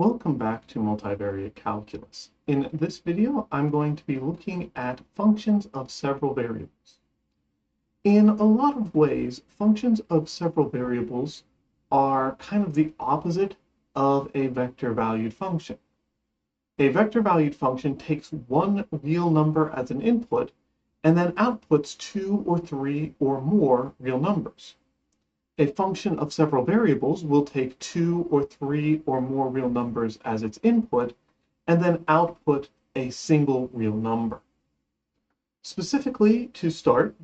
Welcome back to multivariate calculus. In this video, I'm going to be looking at functions of several variables. In a lot of ways, functions of several variables are kind of the opposite of a vector-valued function. A vector-valued function takes one real number as an input and then outputs two or three or more real numbers. A function of several variables will take two or three or more real numbers as its input and then output a single real number. Specifically, to start,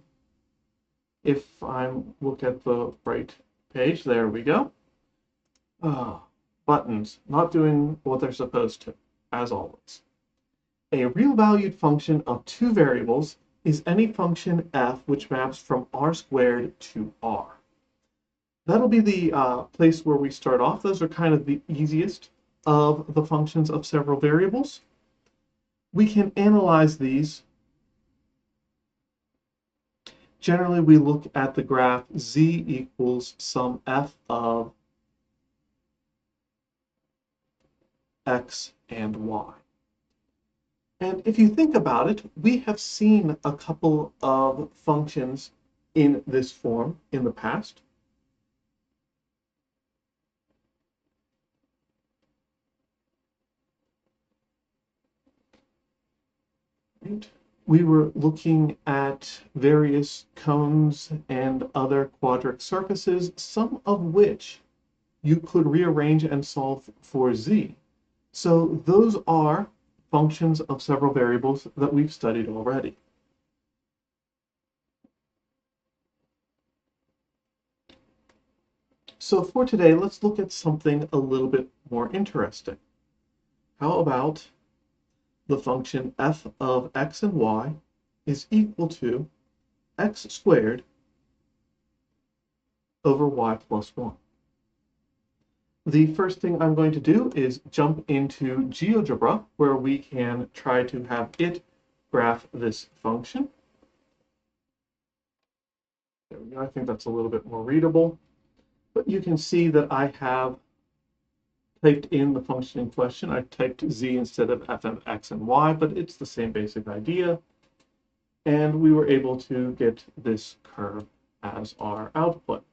if I look at the right page, there we go. Buttons, not doing what they're supposed to, as always. A real-valued function of two variables is any function f which maps from r squared to r. That'll be the place where we start off. Those are kind of the easiest of the functions of several variables. We can analyze these. Generally, we look at the graph z equals some f of x and y. And if you think about it, we have seen a couple of functions in this form in the past. We were looking at various cones and other quadratic surfaces, some of which you could rearrange and solve for z. So those are functions of several variables that we've studied already. So for today, let's look at something a little bit more interesting. How about the function f of x and y is equal to x squared over y plus 1. The first thing I'm going to do is jump into GeoGebra, where we can try to have it graph this function. There we go. I think that's a little bit more readable. But you can see that I have typed in the function in question. I typed z instead of f of x and y, but it's the same basic idea. And we were able to get this curve as our output.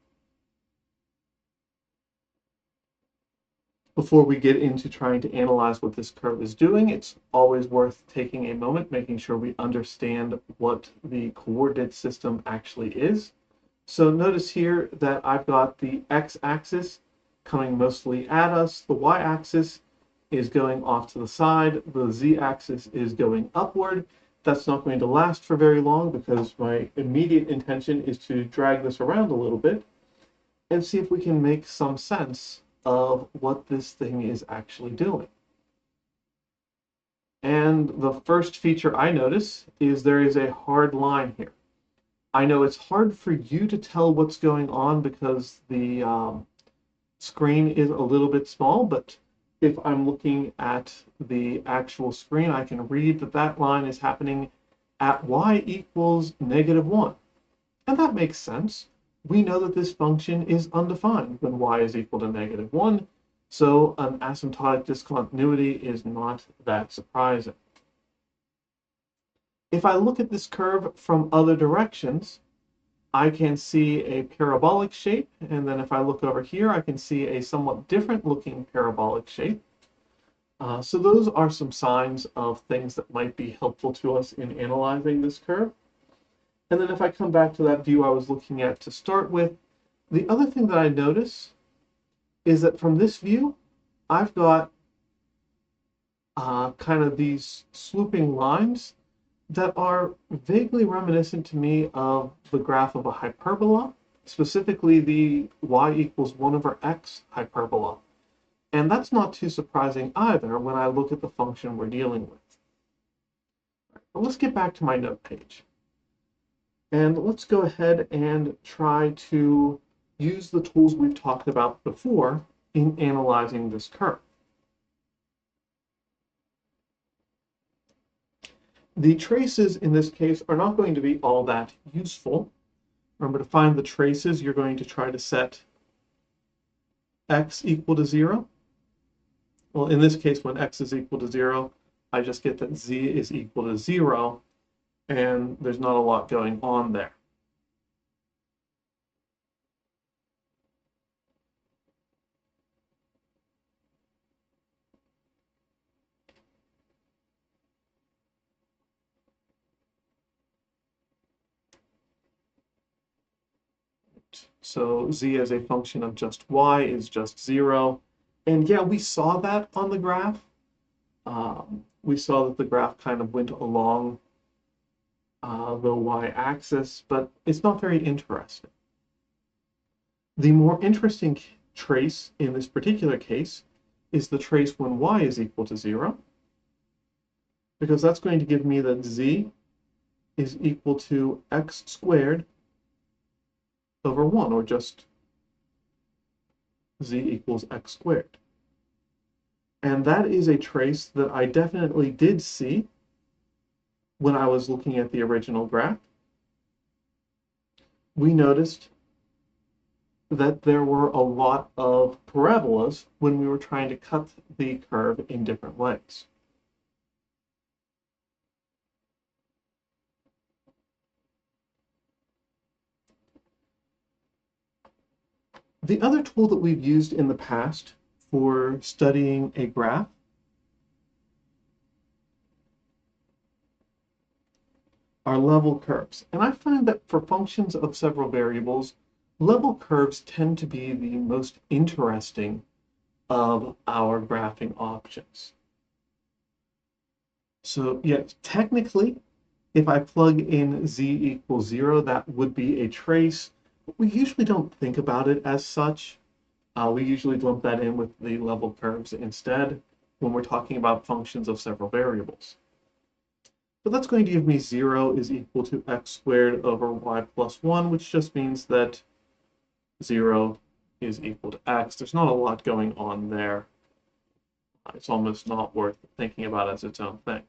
Before we get into trying to analyze what this curve is doing, it's always worth taking a moment, making sure we understand what the coordinate system actually is. So notice here that I've got the x-axis coming mostly at us. The y-axis is going off to the side. The z-axis is going upward. That's not going to last for very long because my immediate intention is to drag this around a little bit and see if we can make some sense of what this thing is actually doing. And the first feature I notice is there is a hard line here. I know it's hard for you to tell what's going on because the screen is a little bit small, but if I'm looking at the actual screen, I can read that that line is happening at y equals -1. And that makes sense. We know that this function is undefined when y is equal to -1, so an asymptotic discontinuity is not that surprising. If I look at this curve from other directions, I can see a parabolic shape, and then if I look over here, I can see a somewhat different looking parabolic shape. So those are some signs of things that might be helpful to us in analyzing this curve. And then if I come back to that view I was looking at to start with, the other thing that I notice is that from this view, I've got kind of these swooping lines that are vaguely reminiscent to me of the graph of a hyperbola, specifically the y equals 1/x hyperbola. And that's not too surprising either when I look at the function we're dealing with. But let's get back to my note page. And let's go ahead and try to use the tools we've talked about before in analyzing this curve. The traces in this case are not going to be all that useful. Remember, to find the traces, you're going to try to set x equal to 0. Well, in this case, when x is equal to 0, I just get that z is equal to 0, and there's not a lot going on there. So z as a function of just y is just 0. And yeah, we saw that on the graph. We saw that the graph kind of went along the y-axis, but it's not very interesting. The more interesting trace in this particular case is the trace when y is equal to 0, because that's going to give me that z is equal to x squared over 1, or just z equals x squared. And that is a trace that I definitely did see when I was looking at the original graph. We noticed that there were a lot of parabolas when we were trying to cut the curve in different ways. The other tool that we've used in the past for studying a graph are level curves. And I find that for functions of several variables, level curves tend to be the most interesting of our graphing options. So yes, technically, if I plug in z equals 0, that would be a trace, but we usually don't think about it as such. We usually lump that in with the level curves instead when we're talking about functions of several variables. But that's going to give me 0 is equal to x squared over y plus 1, which just means that 0 is equal to x. There's not a lot going on there. It's almost not worth thinking about as its own thing.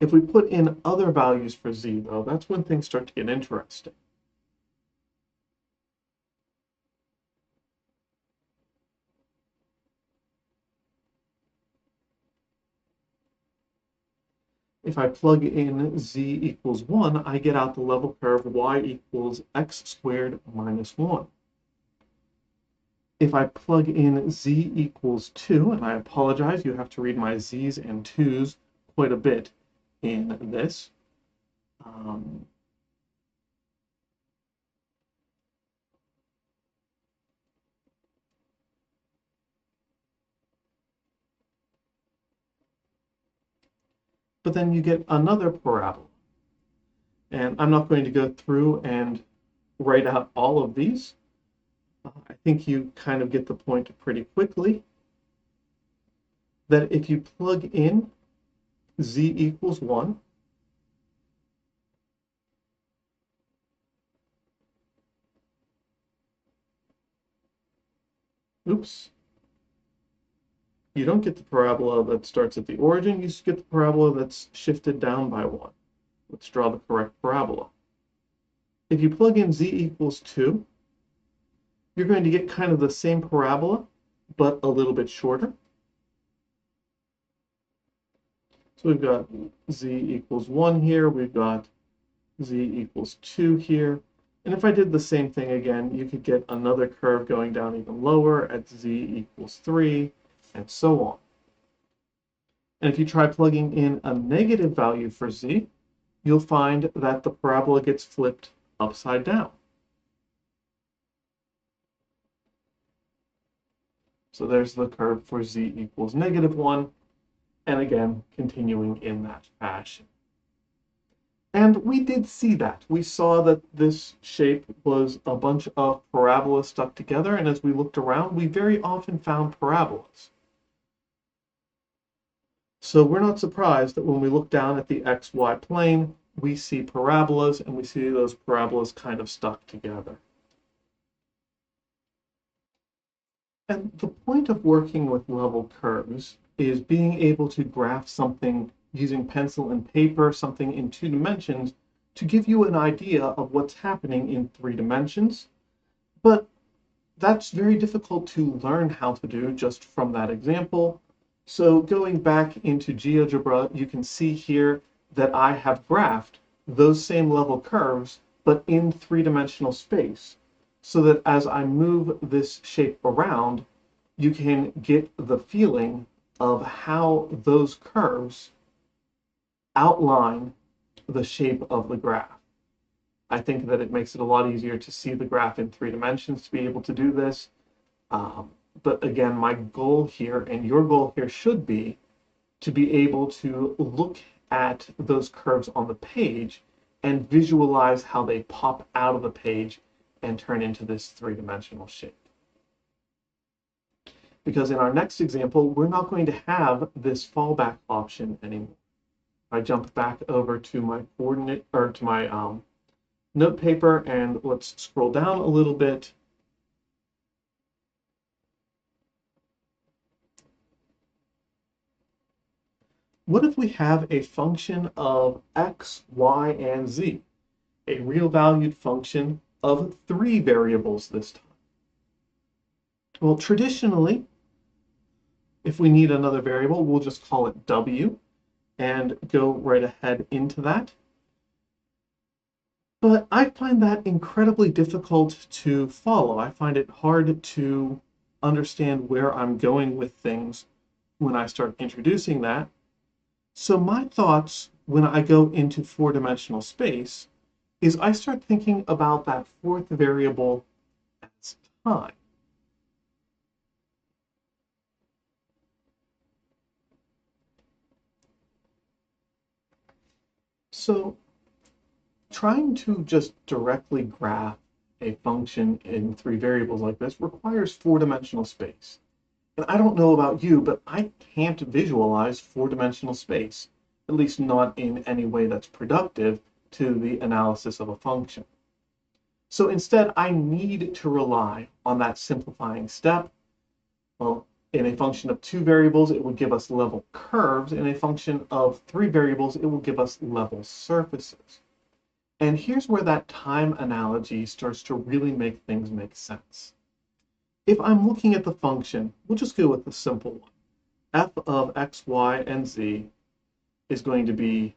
If we put in other values for z, though, that's when things start to get interesting. If I plug in z equals 1, I get out the level curve y equals x squared minus 1. If I plug in z equals 2, and I apologize, you have to read my z's and 2's quite a bit in this. But then you get another parabola. And I'm not going to go through and write out all of these. I think you kind of get the point pretty quickly that if you plug in z equals 1, oops, you don't get the parabola that starts at the origin, you just get the parabola that's shifted down by 1. Let's draw the correct parabola. If you plug in z equals 2, you're going to get kind of the same parabola, but a little bit shorter. So we've got z equals 1 here, we've got z equals 2 here. And if I did the same thing again, you could get another curve going down even lower at z equals 3, and so on. And if you try plugging in a negative value for z, you'll find that the parabola gets flipped upside down. So there's the curve for z equals -1, and again, continuing in that fashion. And we did see that. We saw that this shape was a bunch of parabolas stuck together, and as we looked around, we very often found parabolas. So we're not surprised that when we look down at the xy plane, we see parabolas, and we see those parabolas kind of stuck together. And the point of working with level curves is being able to graph something using pencil and paper, something in 2 dimensions, to give you an idea of what's happening in 3 dimensions. But That's very difficult to learn how to do just from that example. So going back into GeoGebra, you can see here that I have graphed those same level curves, but in three-dimensional space, so that as I move this shape around, you can get the feeling of how those curves outline the shape of the graph. I think that it makes it a lot easier to see the graph in three dimensions to be able to do this. But again, my goal here and your goal here should be to be able to look at those curves on the page and visualize how they pop out of the page and turn into this three-dimensional shape. Because in our next example, we're not going to have this fallback option anymore. I jump back over to my coordinate or to my note paper, and let's scroll down a little bit. What if we have a function of x, y, and z, a real valued function of three variables this time? Well, traditionally, if we need another variable, we'll just call it w and go right ahead into that. But I find that incredibly difficult to follow. I find it hard to understand where I'm going with things when I start introducing that. So my thoughts when I go into four-dimensional space is I start thinking about that fourth variable as time. So trying to just directly graph a function in three variables like this requires four-dimensional space. And I don't know about you, but I can't visualize four-dimensional space, at least not in any way that's productive to the analysis of a function. So instead, I need to rely on that simplifying step. Well, in a function of two variables, it would give us level curves. In a function of three variables, it will give us level surfaces. And here's where that time analogy starts to really make things make sense. If I'm looking at the function, we'll just go with the simple one. F of x, y, and z is going to be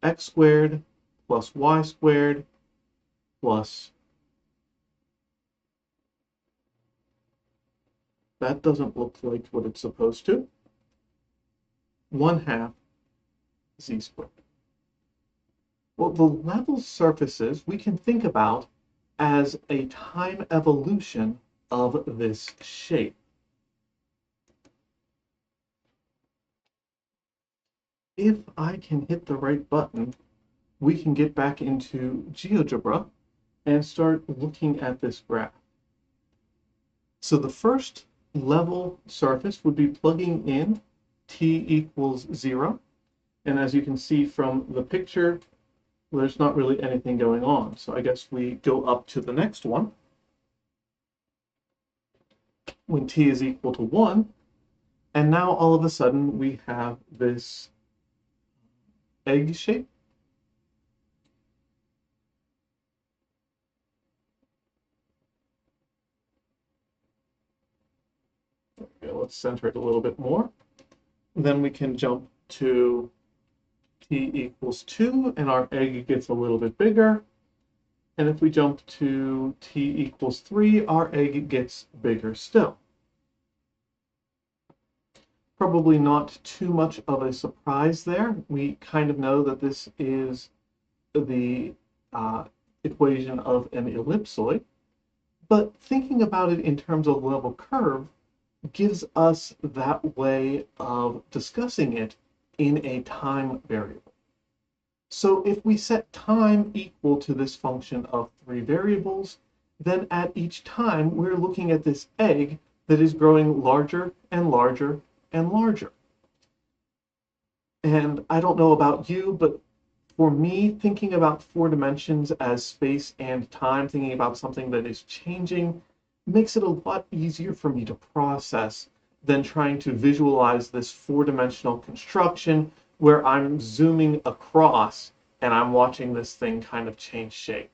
x squared plus y squared plus, that doesn't look like what it's supposed to, 1/2 z squared. Well, the level surfaces we can think about as a time evolution of this shape. If I can hit the right button, we can get back into GeoGebra and start looking at this graph. So the first level surface would be plugging in t equals 0. And as you can see from the picture, there's not really anything going on. So I guess we go up to the next one. When t is equal to 1, and now all of a sudden we have this egg shape. Okay, let's center it a little bit more. Then we can jump to t equals 2, and our egg gets a little bit bigger. And if we jump to t equals 3, our egg gets bigger still. Probably not too much of a surprise there. We kind of know that this is the equation of an ellipsoid. But thinking about it in terms of level curve gives us that way of discussing it in a time variable. So if we set time equal to this function of three variables, then at each time we're looking at this egg that is growing larger and larger and larger. And I don't know about you, but for me, thinking about four dimensions as space and time, thinking about something that is changing, makes it a lot easier for me to process than trying to visualize this four-dimensional construction where I'm zooming across and I'm watching this thing kind of change shape.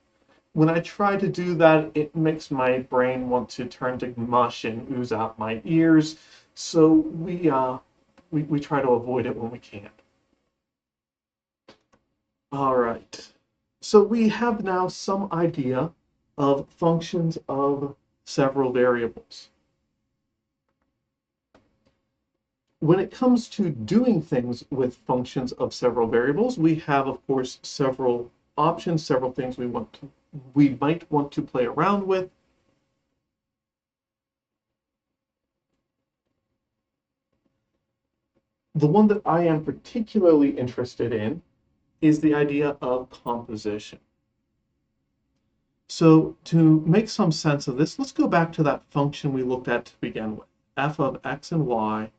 when I try to do that, it makes my brain want to turn to mush and ooze out my ears. So we try to avoid it when we can. All right. So we have now some idea of functions of several variables. When it comes to doing things with functions of several variables, we have, of course, several options, several things we might want to play around with. The one that I am particularly interested in is the idea of composition. So to make some sense of this, let's go back to that function we looked at to begin with. F of x and y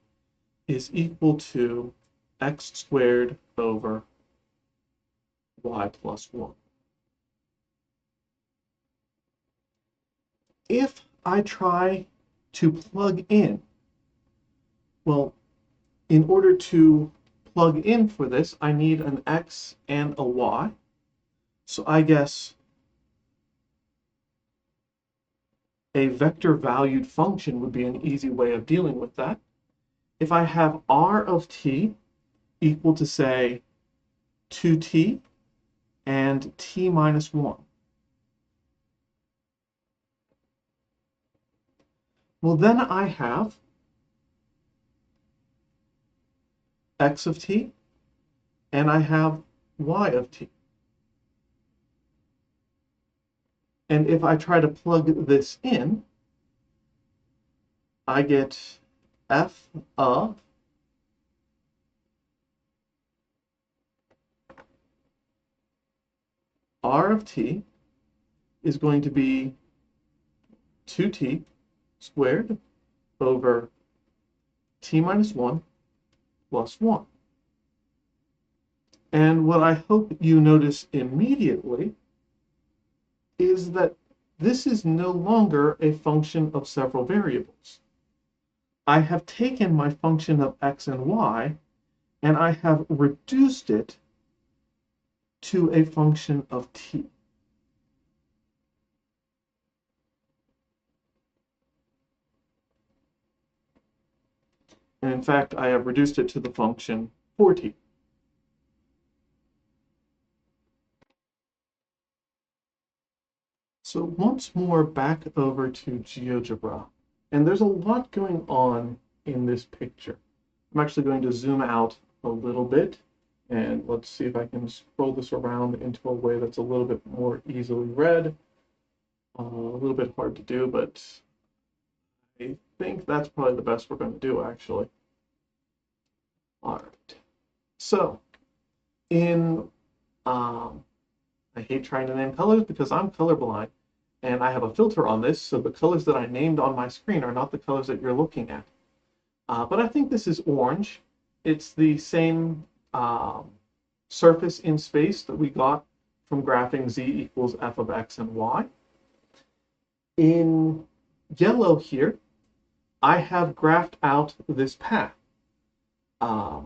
is equal to x squared over y plus 1. If I try to plug in, well, in order to plug in for this, I need an x and a y. So I guess a vector valued function would be an easy way of dealing with that. If I have r of t equal to, say, 2t and t minus 1, well, then I have x of t and I have y of t. And if I try to plug this in, I get f of r of t is going to be 2t squared over t minus 1 plus 1. And what I hope you notice immediately is that this is no longer a function of several variables. I have taken my function of x and y and I have reduced it to a function of t. And in fact, I have reduced it to the function 4t. So once more back over to GeoGebra. And there's a lot going on in this picture. I'm actually going to zoom out a little bit, and let's see if I can scroll this around into a way that's a little bit more easily read. A little bit hard to do, but I think that's probably the best we're going to do, actually. All right. So I hate trying to name colors because I'm colorblind, and I have a filter on this, so the colors that I named on my screen are not the colors that you're looking at. But I think this is orange. It's the same surface in space that we got from graphing z equals f of x and y. In yellow here, I have graphed out this path. R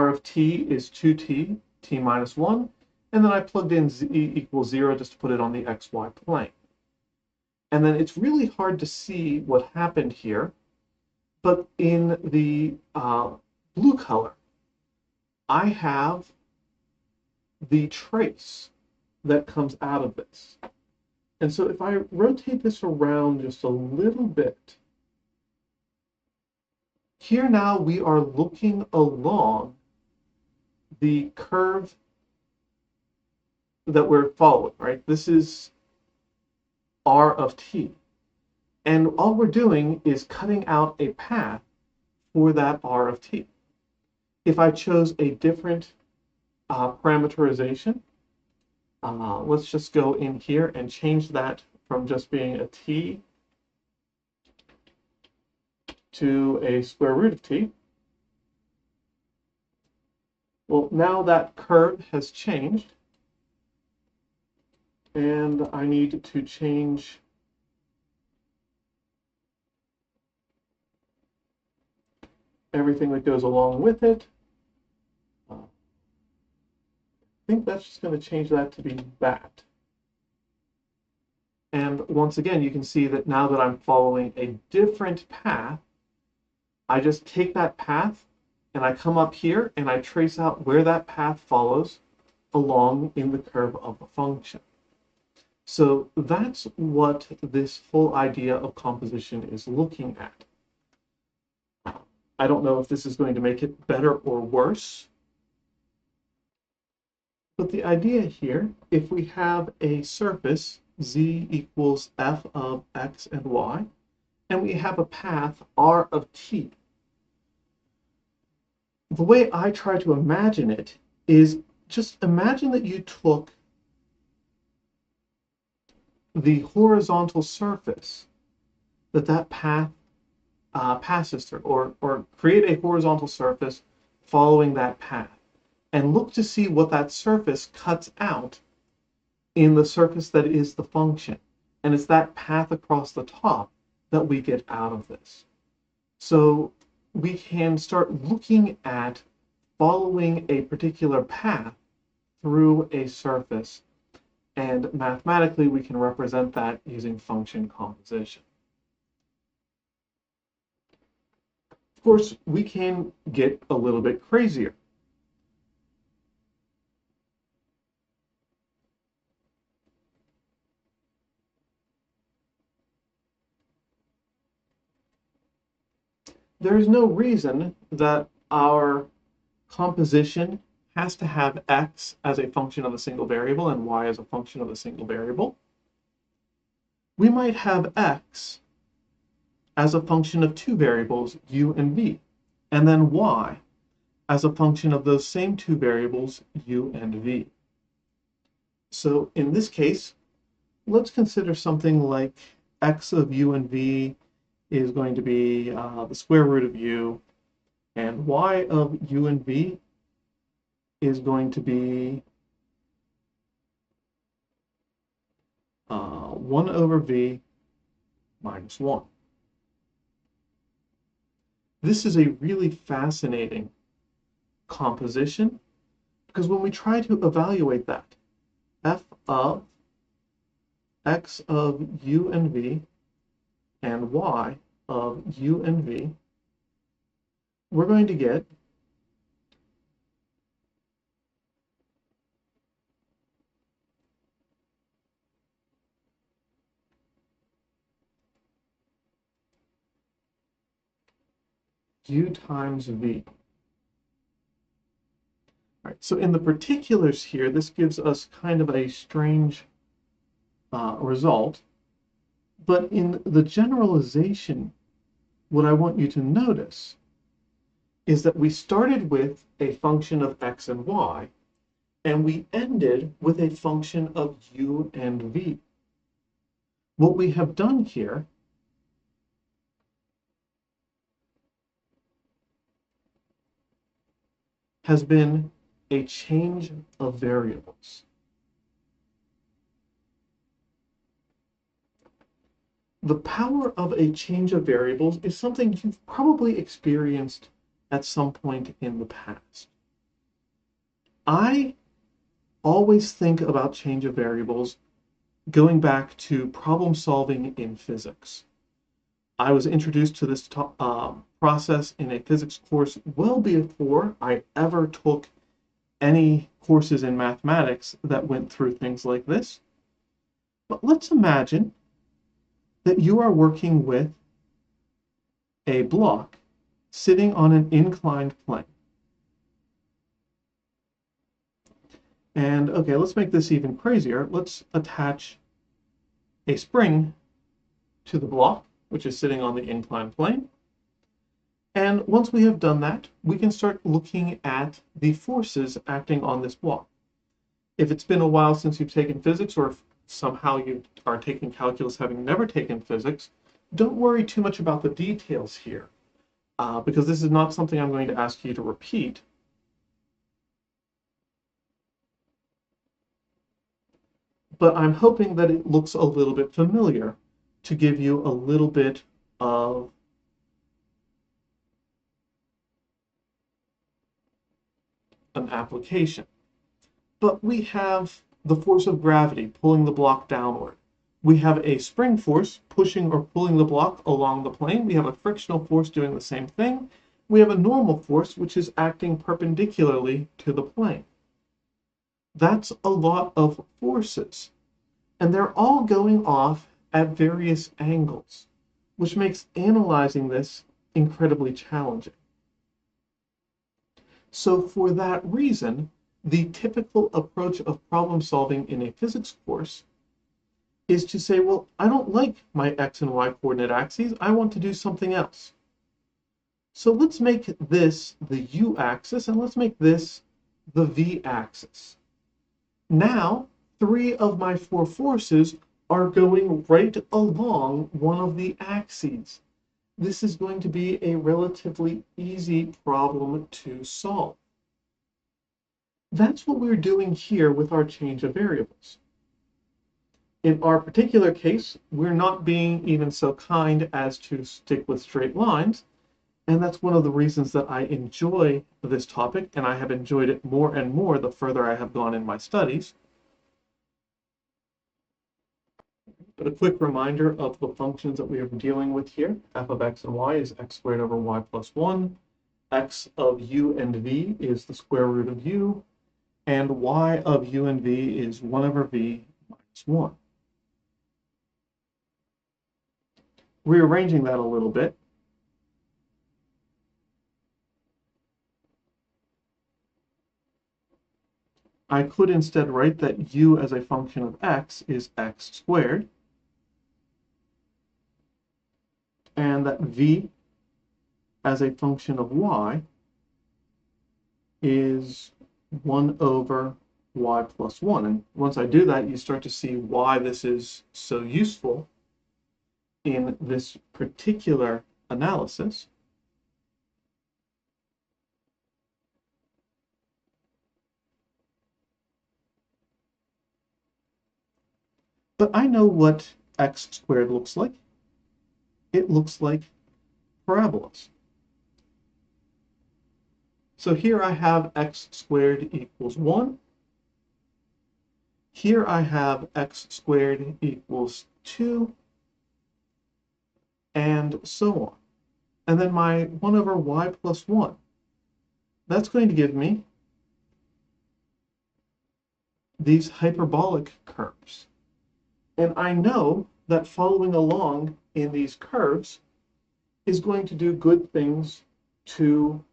of t is 2t, t minus 1, and then I plugged in z equals 0 just to put it on the xy plane. And then it's really hard to see what happened here, but in the blue color, I have the trace that comes out of this. And so if I rotate this around just a little bit, here now we are looking along the curve that we're following, right? This is r of t. And all we're doing is cutting out a path for that r of t. If I chose a different parameterization, let's just go in here and change that from just being a t to a square root of t. Well, now that curve has changed, and I need to change everything that goes along with it. I think that's just going to change that to be that. And once again, you can see that now that I'm following a different path, I just take that path and I come up here and I trace out where that path follows along in the curve of the function. So that's what this whole idea of composition is looking at. I don't know if this is going to make it better or worse, but the idea here, if we have a surface z equals f of x and y, and we have a path r of t, the way I try to imagine it is just imagine that you took the horizontal surface that path passes through, or create a horizontal surface following that path, and look to see what that surface cuts out in the surface that is the function. And it's that path across the top that we get out of this. So we can start looking at following a particular path through a surface, and mathematically we can represent that using function composition. Of course, we can get a little bit crazier. There is no reason that our composition has to have x as a function of a single variable and y as a function of a single variable. We might have x as a function of two variables, u and v, and then y as a function of those same two variables, u and v. So in this case, let's consider something like x of u and v is going to be the square root of u, and y of u and v is going to be 1 over v minus 1. This is a really fascinating composition, because when we try to evaluate that, f of x of u and v and y of u and v, we're going to get u times v. All right, so in the particulars here, this gives us kind of a strange result, but in the generalization, what I want you to notice is that we started with a function of x and y, and we ended with a function of u and v. What we have done here has been a change of variables. The power of a change of variables is something you've probably experienced at some point in the past. I always think about change of variables going back to problem solving in physics. I was introduced to this process in a physics course well before I ever took any courses in mathematics that went through things like this. But let's imagine that you are working with a block sitting on an inclined plane. And okay, let's make this even crazier. Let's attach a spring to the block, which is sitting on the inclined plane. And once we have done that, we can start looking at the forces acting on this block. If it's been a while since you've taken physics, or if somehow you are taking calculus having never taken physics, don't worry too much about the details here, because this is not something I'm going to ask you to repeat. But I'm hoping that it looks a little bit familiar to give you a little bit of an application. But we have the force of gravity pulling the block downward. We have a spring force pushing or pulling the block along the plane. We have a frictional force doing the same thing. We have a normal force, which is acting perpendicularly to the plane. That's a lot of forces, and they're all going off at various angles, which makes analyzing this incredibly challenging. So for that reason, the typical approach of problem solving in a physics course is to say, well, I don't like my X and Y coordinate axes. I want to do something else. So let's make this the U axis, and let's make this the V axis. Now, 3 of my 4 forces are going right along one of the axes. This is going to be a relatively easy problem to solve. That's what we're doing here with our change of variables. In our particular case, we're not being even so kind as to stick with straight lines, and that's one of the reasons that I enjoy this topic, and I have enjoyed it more and more the further I have gone in my studies. But a quick reminder of the functions that we are dealing with here. F of x and y is x squared over y plus 1. X of u and v is the square root of u. And y of u and v is 1 over v minus 1. Rearranging that a little bit, I could instead write that u as a function of x is x squared, and that v as a function of y is 1 over y plus 1. And once I do that, you start to see why this is so useful in this particular analysis. But I know what x squared looks like. It looks like parabolas. So here I have x squared equals 1. Here I have x squared equals 2, and so on. And then my 1 over y plus 1. That's going to give me these hyperbolic curves. And I know that following along in these curves is going to do good things to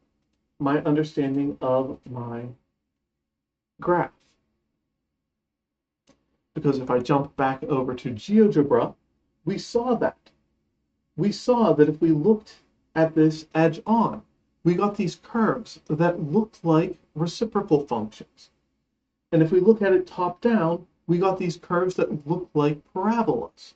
my understanding of my graph. Because if I jump back over to GeoGebra, we saw that. We saw that if we looked at this edge on, we got these curves that looked like reciprocal functions. And if we look at it top down, we got these curves that look like parabolas.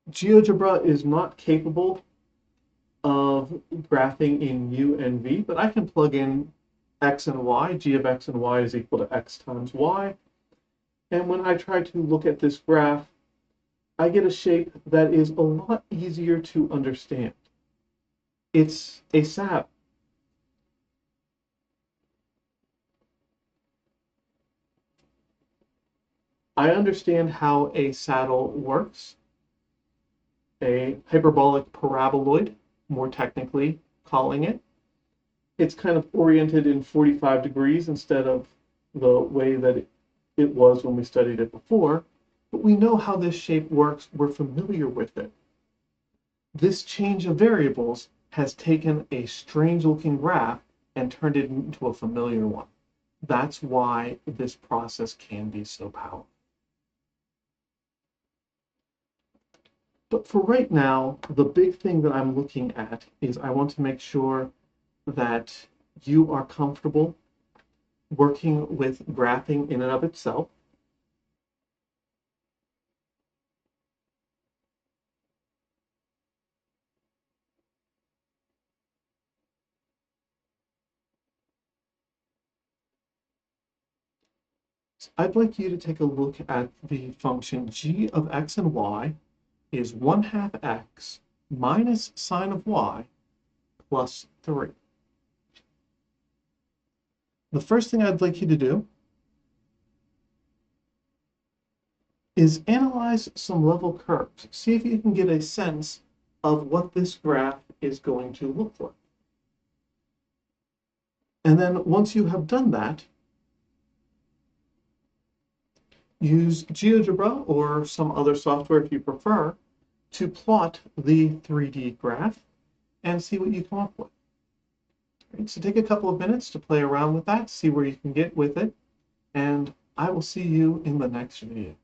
GeoGebra is not capable of graphing in u and v, but I can plug in x and y. G of x and y is equal to x times y. And when I try to look at this graph, I get a shape that is a lot easier to understand. It's a saddle. I understand how a saddle works. A hyperbolic paraboloid, more technically calling it. It's kind of oriented in 45 degrees instead of the way that it was when we studied it before, but we know how this shape works. We're familiar with it. This change of variables has taken a strange-looking graph and turned it into a familiar one. That's why this process can be so powerful. But for right now, the big thing that I'm looking at is I want to make sure that you are comfortable working with graphing in and of itself. I'd like you to take a look at the function g of x and y is 1/2 x minus sine of y plus 3. The first thing I'd like you to do is analyze some level curves. See if you can get a sense of what this graph is going to look like. And then once you have done that, use GeoGebra or some other software if you prefer to plot the 3D graph and see what you come up with. Right, so take a couple of minutes to play around with that, see where you can get with it, and I will see you in the next video.